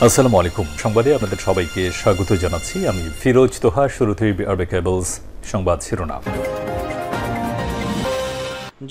আসসালামু আলাইকুম। সংবাদে আপনাদের সবাইকে স্বাগত জানাচ্ছি। আমি ফিরোজ তোহা। শুরুতেই আরবে কেবলস সংবাদ শিরোনাম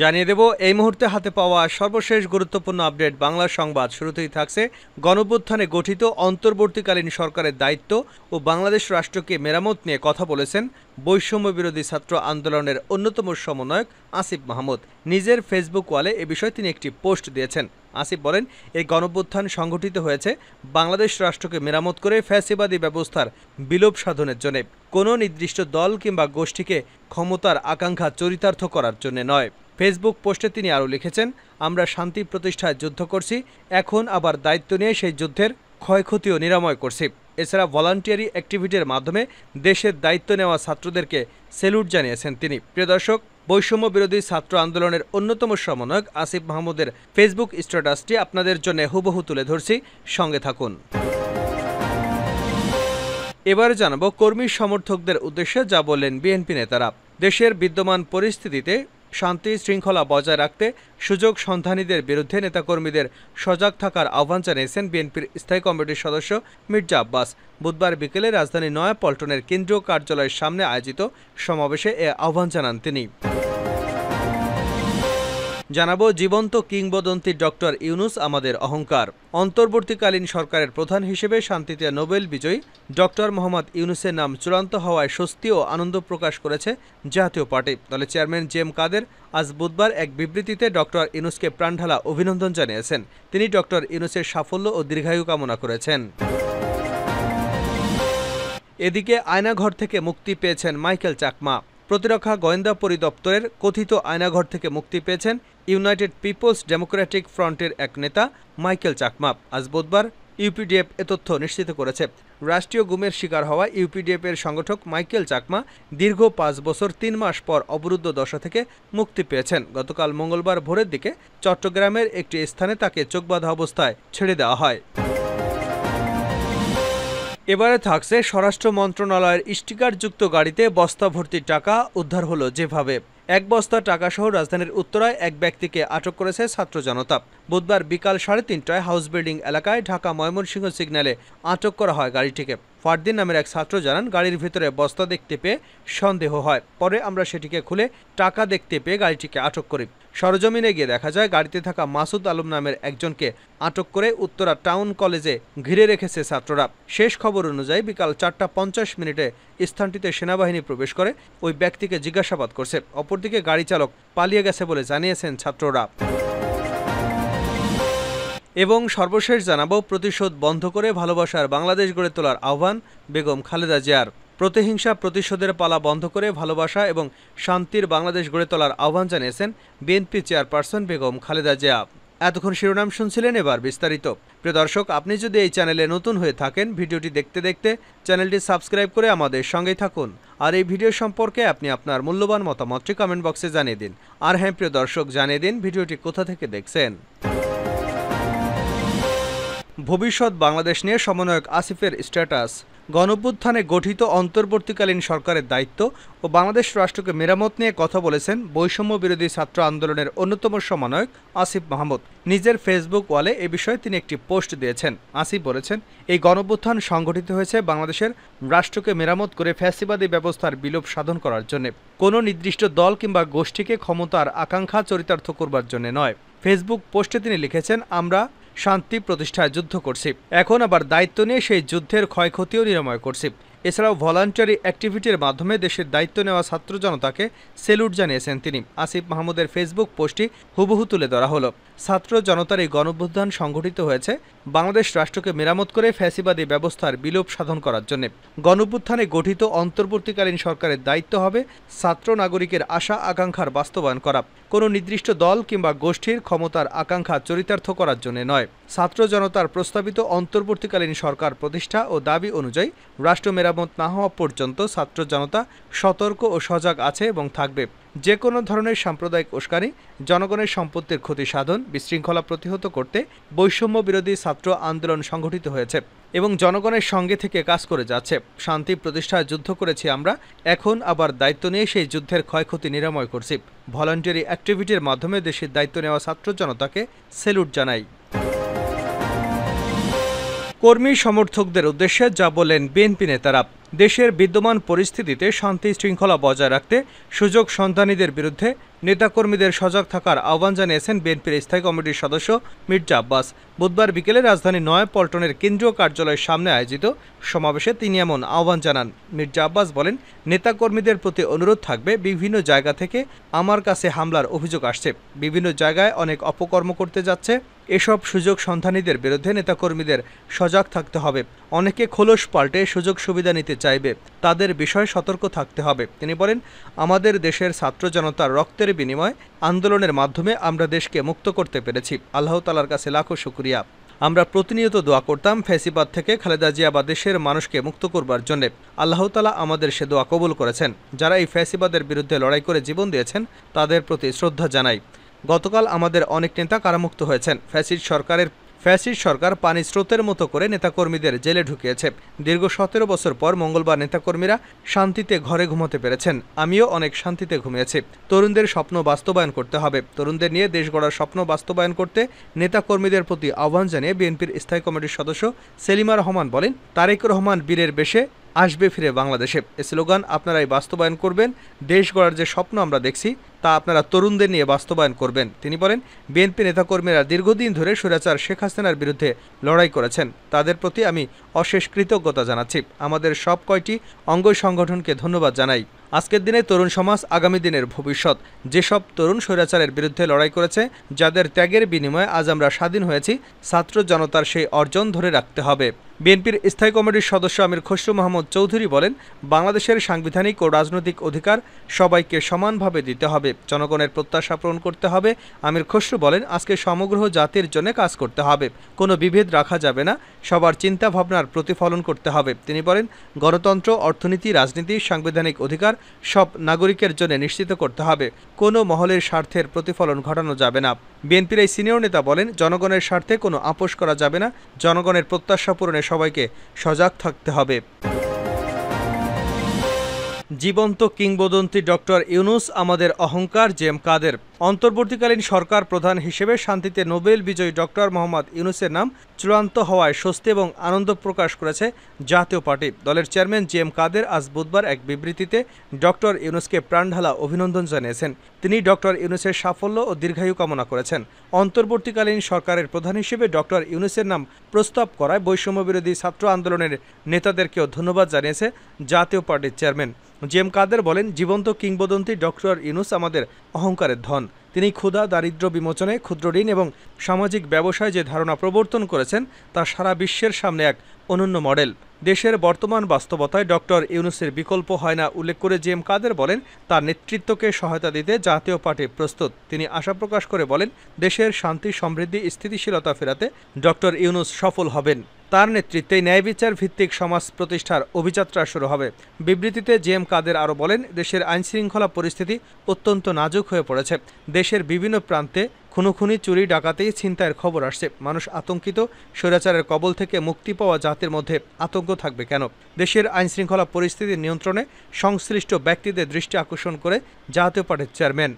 জানিয়ে দেব এই মুহূর্তে হাতে পাওয়া সর্বশেষ গুরুত্বপূর্ণ আপডেট বাংলা সংবাদ। শুরুতেই থাকছে গণঅভ্যুত্থানে গঠিত অন্তর্বর্তীকালীন সরকারের দায়িত্ব ও বাংলাদেশ রাষ্ট্রকে মেরামত নিয়ে কথা বলেছেন বৈষম্য বিরোধী ছাত্র আন্দোলনের অন্যতম সমন্বয়ক আসিফ মাহমুদ। নিজের ফেসবুক ওয়ালে এ বিষয়ে তিনি একটি পোস্ট দিয়েছেন। আসিফ বলেন, এই গণঅভ্যুত্থান সংগঠিত হয়েছে বাংলাদেশ রাষ্ট্রকে মেরামত করে ফ্যাসিবাদী ব্যবস্থার বিলোপ সাধনের জন্য, কোনো নির্দিষ্ট দল কিংবা গোষ্ঠীকে ক্ষমতার আকাঙ্ক্ষা চরিতার্থ করার জন্য নয়। ফেসবুক পোস্টে তিনি আরও লিখেছেন, আমরা শান্তি প্রতিষ্ঠায় যুদ্ধ করছি, এখন আবার দায়িত্ব নিয়ে সেই যুদ্ধের ক্ষয়ক্ষতিও নিরাময় করছি। এছাড়া ভলান্টিয়ারি অ্যাক্টিভিটির মাধ্যমে দেশের দায়িত্ব নেওয়া ছাত্রদেরকে স্যালুট জানিয়েছেন তিনি। প্রিয় দর্শক, বৈষম্য বিরোধী ছাত্র আন্দোলনের অন্যতম সমন্বয়ক আসিফ মাহমুদের ফেসবুক স্ট্যাটাসটি আপনাদের জন্য হুবহু তুলে ধরছি, সঙ্গে থাকুন। এবার জানাবো কর্মী সমর্থকদের উদ্দেশ্যে যা বললেন বিএনপি নেতারা। দেশের বিদ্যমান পরিস্থিতিতে শান্তি শৃঙ্খলা বজায় রাখতে সুযোগ সন্ধানীদের বিরুদ্ধে নেতাকর্মীদের সজাগ থাকার আহ্বান জানিয়েছেন বিএনপির স্থায়ী কমিটির সদস্য মির্জা আব্বাস। বুধবার বিকেলে রাজধানী নয়াপল্টনের কেন্দ্রীয় কার্যালয়ের সামনে আয়োজিত সমাবেশে এ আহ্বান জানান তিনি। জানাবো জীবন্ত কিংবদন্তি ডক্টর ইউনূস আমাদের অহংকার। অন্তর্বর্তীকালীন সরকারের প্রধান হিসেবে শান্তিতে নোবেল বিজয়ী ডক্টর মোহাম্মদ ইউনূসের নাম চূড়ান্ত হওয়ায় স্বস্তি ও আনন্দ প্রকাশ করেছে জাতীয় পার্টি। দলের চেয়ারম্যান জেম কাদের আজ বুধবার এক বিবৃতিতে ডক্টর ইউনূসকে প্রাণঢালা অভিনন্দন জানিয়েছেন। তিনি ডক্টর ইউনূসের সাফল্য ও দীর্ঘায়ু কামনা করেছেন। এদিকে আয়নাঘর থেকে মুক্তি পেয়েছেন মাইকেল চাকমা। প্রতিরক্ষা গোয়েন্দা পরিদপ্তরের কথিত আয়নাঘর থেকে মুক্তি পেয়েছেন ইউনাইটেড পিপলস ডেমোক্রেটিক ফ্রন্টের এক নেতা মাইকেল চাকমা। আজ বুধবার ইউপিডিএফ এ তথ্য নিশ্চিত করেছে। রাষ্ট্রীয় গুমের শিকার হওয়া ইউপিডিএফ এর সংগঠক মাইকেল চাকমা দীর্ঘ ৫ বছর ৩ মাস পর অবরুদ্ধ দশা থেকে মুক্তি পেয়েছেন। গতকাল মঙ্গলবার ভোরের দিকে চট্টগ্রামের একটি স্থানে তাকে চোখবাঁধা অবস্থায় ছেড়ে দেওয়া হয়। এবারে থাকছে স্বরাষ্ট্র মন্ত্রণালয়ের স্টিকারযুক্ত গাড়িতে বস্তা ভর্তি টাকা উদ্ধার হলো যেভাবে। এক বস্তা টাকাসহ রাজধানীর উত্তরায় এক ব্যক্তিকে আটক করেছে ছাত্র জনতা। বুধবার বিকাল 3:30টায় হাউস বিল্ডিং এলাকায় ঢাকা ময়মনসিংহ সিগন্যালে আটক করা হয় গাড়িটিকে। ফারদিন নামের এক ছাত্র জানান, গাড়ির ভিতরে বস্তা দেখতে পেয়ে সন্দেহ হয়, পরে আমরা সেটিকে খুলে টাকা দেখতে পেয়ে গাড়িটিকে আটক করি। সরজমিনে গিয়ে দেখা যায় গাড়িতে থাকা মাসুদ আলম নামের একজনকে আটক করে উত্তরা টাউন কলেজে ঘিরে রেখেছে ছাত্ররা। শেষ খবর অনুযায়ী বিকাল 4:50 স্থানটিতে সেনাবাহিনী প্রবেশ করে ওই ব্যক্তিকে জিজ্ঞাসাবাদ করছে। অপরদিকে গাড়ি চালক পালিয়ে গেছে বলে জানিয়েছেন ছাত্ররা। এবং সর্বশেষ জানাবো প্রতিশোধ বন্ধ করে ভালোবাসার বাংলাদেশ গড়ে তোলার আহ্বান বেগম খালেদা জিয়ার। প্রতিহিংসা প্রতিশোধের পালা বন্ধ করে ভালোবাসা এবং শান্তির বাংলাদেশ গড়ে তোলার আহ্বান জানিয়েছেন বিএনপি চেয়ারপারসন বেগম খালেদা জিয়া। এতক্ষণ শিরোনাম শুনছিলেন, এবার বিস্তারিত। প্রিয় দর্শক, আপনি যদি এই চ্যানেলে নতুন হয়ে থাকেন, ভিডিওটি দেখতে দেখতে চ্যানেলটি সাবস্ক্রাইব করে আমাদের সঙ্গেই থাকুন। আর এই ভিডিও সম্পর্কে আপনি আপনার মূল্যবান মতামতটি কমেন্ট বক্সে জানিয়ে দিন। আর হ্যাঁ প্রিয় দর্শক, জানিয়ে দিন ভিডিওটি কোথা থেকে দেখছেন। ভবিষ্যৎ বাংলাদেশ নিয়ে সমন্বয়ক আসিফের স্ট্যাটাস। গণঅভ্যুত্থানে গঠিত অন্তর্বর্তীকালীন সরকারের দায়িত্ব ও বাংলাদেশ রাষ্ট্রকে মেরামত নিয়ে কথা বলেছেন বৈষম্য বিরোধী ছাত্র আন্দোলনের অন্যতম সমন্বয়ক আসিফ মাহমুদ। নিজের ফেসবুক ওয়ালে এ বিষয়ে তিনি একটি পোস্ট দিয়েছেন। আসিফ বলেছেন, এই গণঅভ্যুত্থান সংগঠিত হয়েছে বাংলাদেশের রাষ্ট্রকে মেরামত করে ফ্যাসিবাদী ব্যবস্থার বিলোপ সাধন করার জন্য, কোনো নির্দিষ্ট দল কিংবা গোষ্ঠীকে ক্ষমতার আকাঙ্ক্ষা চরিতার্থ করবার জন্য নয়। ফেসবুক পোস্টে তিনি লিখেছেন, আমরা শান্তি প্রতিষ্ঠায় যুদ্ধ করছি, এখন আবার দায়িত্ব নিয়ে সেই যুদ্ধের ক্ষয়ক্ষতিও নিরাময় করছি। এছাড়াও ভলান্টারি অ্যাক্টিভিটির মাধ্যমে দেশের দায়িত্ব নেওয়া ছাত্র জনতাকে স্যালুট জানিয়েছেন তিনি। আসিফ মাহমুদের ফেসবুক পোস্টটি হুবহু তুলে ধরা হলো। ছাত্র জনতার এই গণঅভ্যুত্থান সংঘটিত হয়েছে বাংলাদেশ রাষ্ট্রকে মেরামত করে ফ্যাসিবাদী ব্যবস্থার বিলোপ সাধন করার জন্য। গণঅভ্যুত্থানে গঠিত অন্তর্বর্তীকালীন সরকারের দায়িত্ব হবে ছাত্র নাগরিকের আশা আকাঙ্ক্ষার বাস্তবায়ন করা, কোনো নির্দিষ্ট দল কিংবা গোষ্ঠীর ক্ষমতার আকাঙ্ক্ষা চরিতার্থ করার জন্য নয়। ছাত্র জনতার প্রস্তাবিত অন্তর্বর্তীকালীন সরকার প্রতিষ্ঠা ও দাবি অনুযায়ী রাষ্ট্র মেরামত না হওয়া পর্যন্ত ছাত্র জনতা সতর্ক ও সজাগ আছে এবং থাকবে। যে কোনো ধরনের সাম্প্রদায়িক উস্কানি, জনগণের সম্পত্তির ক্ষতি সাধন, বিশৃঙ্খলা প্রতিহত করতে বৈষম্য বিরোধী ছাত্র আন্দোলন সংগঠিত হয়েছে এবং জনগণের সঙ্গে থেকে কাজ করে যাচ্ছে। শান্তি প্রতিষ্ঠায় যুদ্ধ করেছি আমরা, এখন আবার দায়িত্ব নিয়ে সেই যুদ্ধের ক্ষয়ক্ষতি নিরাময় করছি। ভলান্টিয়ারি অ্যাক্টিভিটির মাধ্যমে দেশের দায়িত্ব নেওয়া ছাত্র জনতাকে স্যালুট জানাই। কর্মী সমর্থকদের উদ্দেশ্যে যা বললেন বিএনপি নেতারা। দেশের বিদ্যমান পরিস্থিতিতে শান্তি শৃঙ্খলা বজায় রাখতে সুযোগ সন্ধানীদের বিরুদ্ধে নেতাকর্মীদের সজাগ থাকার আহ্বান জানিয়েছেন বিএনপির স্থায়ী কমিটির সদস্য মির্জা আব্বাস। বুধবার বিকেলে রাজধানী নয়াপল্টনের কেন্দ্রীয় কার্যালয়ের সামনে আয়োজিত সমাবেশে তিনি এমন আহ্বান জানান। মির্জা আব্বাস বলেন, নেতাকর্মীদের প্রতি অনুরোধ থাকবে, বিভিন্ন জায়গা থেকে আমার কাছে হামলার অভিযোগ আসছে, বিভিন্ন জায়গায় অনেক অপকর্ম করতে যাচ্ছে। এসব সুযোগ সন্ধানীদের বিরুদ্ধে নেতাকর্মীদের সজাগ থাকতে হবে। অনেকে খোলস পাল্টে সুযোগ সুবিধা নিতে চাইবে, তাদের বিষয়ে সতর্ক থাকতে হবে। তিনি বলেন, আমাদের দেশের ছাত্র জনতার রক্তের বিনিময়ে আন্দোলনের মাধ্যমে আমরা দেশকে মুক্ত করতে পেরেছি। আল্লাহ তাআলার কাছে লাখো শুকরিয়া। আমরা প্রতিনিয়ত দোয়া করতাম ফ্যাসিবাদ থেকে খালেদা জিয়া বা দেশের মানুষকে মুক্ত করবার জন্য। আল্লাহ তাআলা আমাদের সে দোয়া কবুল করেছেন। যারা এই ফ্যাসিবাদের বিরুদ্ধে লড়াই করে জীবন দিয়েছেন তাদের প্রতি শ্রদ্ধা জানাই। গতকাল আমাদের অনেক নেতা কারামুক্ত হয়েছেন। ফ্যাসিস্ট সরকার পানি স্রোতের মতো করে নেতাকর্মীদের জেলে ঢুকিয়েছে। দীর্ঘ 17 বছর পর মঙ্গলবার নেতাকর্মীরা শান্তিতে ঘরে ঘুমাতে পেরেছেন। আমিও অনেক শান্তিতে ঘুমিয়েছি। তরুণদের স্বপ্ন বাস্তবায়ন করতে হবে। তরুণদের নিয়ে দেশ গড়ার স্বপ্ন বাস্তবায়ন করতে নেতাকর্মীদের প্রতি আহ্বান জানিয়ে বিএনপির স্থায়ী কমিটির সদস্য সেলিমা রহমান বলেন, তারেক রহমান বীরের বেশে আসবে ফিরে বাংলাদেশে। এ স্লোগান আপনারাই বাস্তবায়ন করবেন। দেশ গড়ার যে স্বপ্ন আমরা দেখছি তা আপনারা তরুণদের নিয়ে বাস্তবায়ন করবেন। তিনি বলেন, বিএনপি নেতাকর্মীরা দীর্ঘদিন ধরে স্বৈরাচার শেখ হাসিনার বিরুদ্ধে লড়াই করেছেন। তাদের প্রতি আমি অশেষ কৃতজ্ঞতা জানাচ্ছি। আমাদের সব কয়টি অঙ্গ সংগঠনকে ধন্যবাদ জানাই। আজকের দিনে তরুণ সমাজ আগামী দিনের ভবিষ্যৎ। যেসব তরুণ স্বৈরাচারের বিরুদ্ধে লড়াই করেছে, যাদের ত্যাগের বিনিময়ে আজ আমরা স্বাধীন হয়েছি, ছাত্র জনতার সেই অর্জন ধরে রাখতে হবে। বিএনপির স্থায়ী কমিটির সদস্য আমির খসরু মাহমুদ চৌধুরী বলেন, বাংলাদেশের সাংবিধানিক ও রাজনৈতিক অধিকার সবাইকে সমানভাবে দিতে হবে। জনগণের প্রত্যাশা পূরণ করতে হবে। আমির খসরু বলেন, আজকে সমগ্র জাতির জন্য কাজ করতে হবে। কোনো বিভেদ রাখা যাবে না। সবার চিন্তা ভাবনার প্রতিফলন করতে হবে। তিনি বলেন, গণতন্ত্র, অর্থনীতি, রাজনীতি, সাংবিধানিক অধিকার সব নাগরিকের জন্য নিশ্চিত করতে হবে। কোনো মহলের স্বার্থের প্রতিফলন ঘটানো যাবে না। বিএনপির এই সিনিয়র নেতা বলেন, জনগণের স্বার্থে কোনো আপোষ করা যাবে না। জনগণের প্রত্যাশা পূরণে সবাইকে সজাগ থাকতে হবে। জীবন্ত কিংবদন্তি ডক্টর ইউনূস আমাদের অহংকার, জেএম কাদের। অন্তর্বর্তীকালীন সরকার প্রধান হিসেবে শান্তিতে নোবেল বিজয়ী ডক্টর মোহাম্মদ ইউনূসের নাম চূড়ান্ত হওয়ায় স্বস্তি এবং আনন্দ প্রকাশ করেছে জাতীয় পার্টি। দলের চেয়ারম্যান জেএম কাদের আজ বুধবার এক বিবৃতিতে ডক্টর ইউনূসকে প্রাণঢালা অভিনন্দন জানিয়েছেন। তিনি ডক্টর ইউনূসের সাফল্য ও দীর্ঘায়ু কামনা করেছেন। অন্তর্বর্তীকালীন সরকারের প্রধান হিসেবে ডক্টর ইউনূসের নাম প্রস্তাব করায় বৈষম্যবিরোধী ছাত্র আন্দোলনের নেতাদেরকেও ধন্যবাদ জানিয়েছে জাতীয় পার্টির চেয়ারম্যান। জেএম কাদের বলেন, জীবন্ত কিংবদন্তি ডক্টর ইউনূস আমাদের অহংকারের ধন। তিনি ক্ষুধা, দারিদ্র্য বিমোচনে, ক্ষুদ্র ঋণ এবং সামাজিক ব্যবসায় যে ধারণা প্রবর্তন করেছেন তা সারা বিশ্বের সামনে এক অনন্য মডেল। দেশের বর্তমান বাস্তবতায় ডক্টর ইউনূসের বিকল্প হয় না উল্লেখ করে জেএম কাদের বলেন, তার নেতৃত্বকে সহায়তা দিতে জাতীয় পার্টি প্রস্তুত। তিনি আশা প্রকাশ করে বলেন, দেশের শান্তি, সমৃদ্ধি, স্থিতিশীলতা ফেরাতে ডক্টর ইউনূস সফল হবেন। তার নেতৃত্বে ন্যায় বিচার ভিত্তিক সমাজ প্রতিষ্ঠার অভিযাত্রা শুরু হবে। বিবৃতিতে জেএম কাদের আরও বলেন, দেশের আইনশৃঙ্খলা পরিস্থিতি অত্যন্ত নাজুক হয়ে পড়েছে। দেশের বিভিন্ন প্রান্তে খুনোখুনি, চুরি, ডাকাতি, ছিনতাইয়ের খবর আসছে। মানুষ আতঙ্কিত। স্বৈরাচারের কবল থেকে মুক্তি পাওয়া জাতির মধ্যে আতঙ্ক থাকবে কেন? দেশের আইনশৃঙ্খলা পরিস্থিতি নিয়ন্ত্রণে সংশ্লিষ্ট ব্যক্তিদের দৃষ্টি আকর্ষণ করে জাতীয় পার্টির চেয়ারম্যান।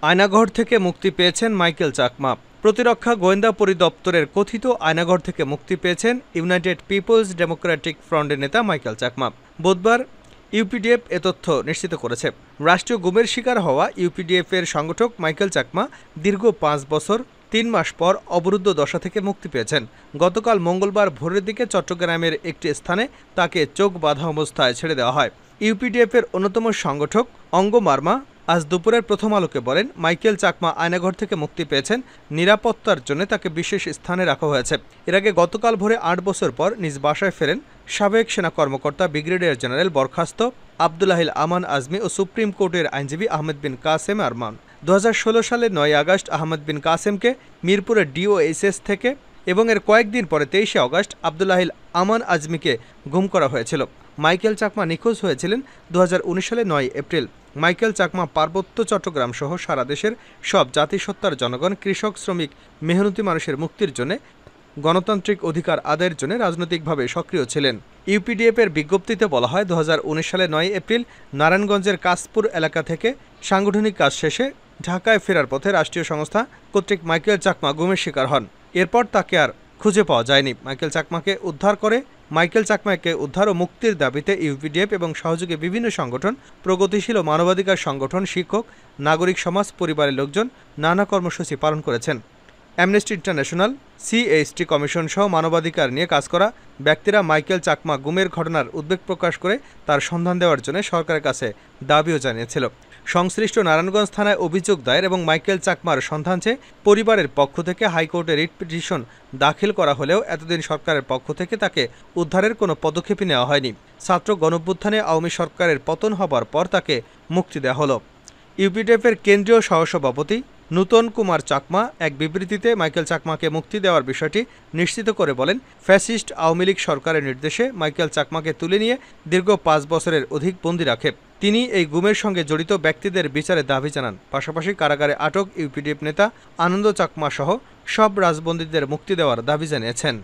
আয়নাঘর থেকে মুক্তি পেয়েছেন মাইকেল চাকমা। প্রতিরক্ষা গোয়েন্দা পরিদপ্তরের কথিত আয়নাঘর থেকে মুক্তি পেয়েছেন ইউনাইটেড পিপলস ডেমোক্রেটিক ফ্রন্টের নেতা মাইকেল চাকমা। বুধবার ইউপিডিএফ এ তথ্য নিশ্চিত করেছে। রাষ্ট্রীয় গুমের শিকার হওয়া ইউপিডিএফের সংগঠক মাইকেল চাকমা দীর্ঘ 5 বছর 3 মাস পর অবরুদ্ধ দশা থেকে মুক্তি পেয়েছেন। গতকাল মঙ্গলবার ভোরের দিকে চট্টগ্রামের একটি স্থানে তাকে চোখ বাঁধা অবস্থায় ছেড়ে দেওয়া হয়। ইউপিডিএফের অন্যতম সংগঠক অঙ্গ মার্মা আজ দুপুরের প্রথম আলোকে বলেন, মাইকেল চাকমা আয়নাঘর থেকে মুক্তি পেয়েছেন। নিরাপত্তার জন্য তাকে বিশেষ স্থানে রাখা হয়েছে। এর আগে গতকাল ভোরে 8 বছর পর নিজ বাসায় ফেরেন সাবেক সেনা কর্মকর্তা ব্রিগেডিয়ার জেনারেল বরখাস্ত আব্দুল্লাহিল আমান আজমি ও সুপ্রিম কোর্টের আইনজীবী আহমেদ বিন কাসেম আরমান। 2016 সালের 9 আগস্ট আহমেদ বিন কাসেমকে মিরপুরের ডিওএসএস থেকে এবং এর কয়েকদিন পরে 23 আগস্ট আব্দুল্লাহিল আমান আজমিকে গুম করা হয়েছিল। মাইকেল চাকমা নিখোঁজ হয়েছিলেন 2019 সালের 9 এপ্রিল। মাইকেল চাকমা পার্বত্য চট্টগ্রাম সহ সারা দেশের সব জাতিসত্তার জনগণ, কৃষক, শ্রমিক, মেহনতি মানুষের মুক্তির জন্য, গণতান্ত্রিক অধিকার আদায়ের জন্য রাজনৈতিকভাবে সক্রিয় ছিলেন। ইউপিডিএফের বিজ্ঞপ্তিতে বলা হয়, 2019 সালের 9 এপ্রিল নারায়ণগঞ্জের কাশপুর এলাকা থেকে সাংগঠনিক কাজ শেষে ঢাকায় ফেরার পথে রাষ্ট্রীয় সংস্থা কর্তৃক মাইকেল চাকমা গুমের শিকার হন। এরপর তাকে আর খুঁজে পাওয়া যায়নি। মাইকেল চাকমাকে উদ্ধার ও মুক্তির দাবিতে ইউপিডিএফ এবং সহযোগী বিভিন্ন সংগঠন, প্রগতিশীল ও মানবাধিকার সংগঠন, শিক্ষক, নাগরিক সমাজ, পরিবারের লোকজন নানা কর্মসূচি পালন করেছেন। অ্যামনেস্টি ইন্টারন্যাশনাল, সিএইচটি কমিশন সহ মানবাধিকার নিয়ে কাজ করা ব্যক্তিরা মাইকেল চাকমা গুমের ঘটনার উদ্বেগ প্রকাশ করে তার সন্ধান দেওয়ার জন্য সরকারের কাছে দাবিও জানিয়েছিল। সংশ্লিষ্ট নারায়ণগঞ্জ থানায় অভিযোগ দায়ের এবং মাইকেল চাকমার সন্ধান চেয়ে পরিবারের পক্ষ থেকে হাইকোর্টে রিট পিটিশন দাখিল করা হলেও এতদিন সরকারের পক্ষ থেকে তাকে উদ্ধারের কোনো পদক্ষেপই নেওয়া হয়নি। ছাত্র গণঅভ্যুত্থানে আওয়ামী সরকারের পতন হবার পর তাকে মুক্তি দেওয়া হলো। ইউপিডিএফের কেন্দ্রীয় সহসভাপতি নূতন কুমার চাকমা এক বিবৃতিতে মাইকেল চাকমাকে মুক্তি দেওয়ার বিষয়টি নিশ্চিত করে বলেন, ফ্যাসিস্ট আওয়ামী লীগ সরকারের নির্দেশে মাইকেল চাকমাকে তুলে নিয়ে দীর্ঘ ৫ বছরের অধিক বন্দী রাখে। তিনি এই গুমের সঙ্গে জড়িত ব্যক্তিদের বিচারের দাবি জানান। পাশাপাশি কারাগারে আটক ইউপিডিএফ নেতা আনন্দ চাকমা সহ সব রাজবন্দীদের মুক্তি দেওয়ার দাবি জানিয়েছেন।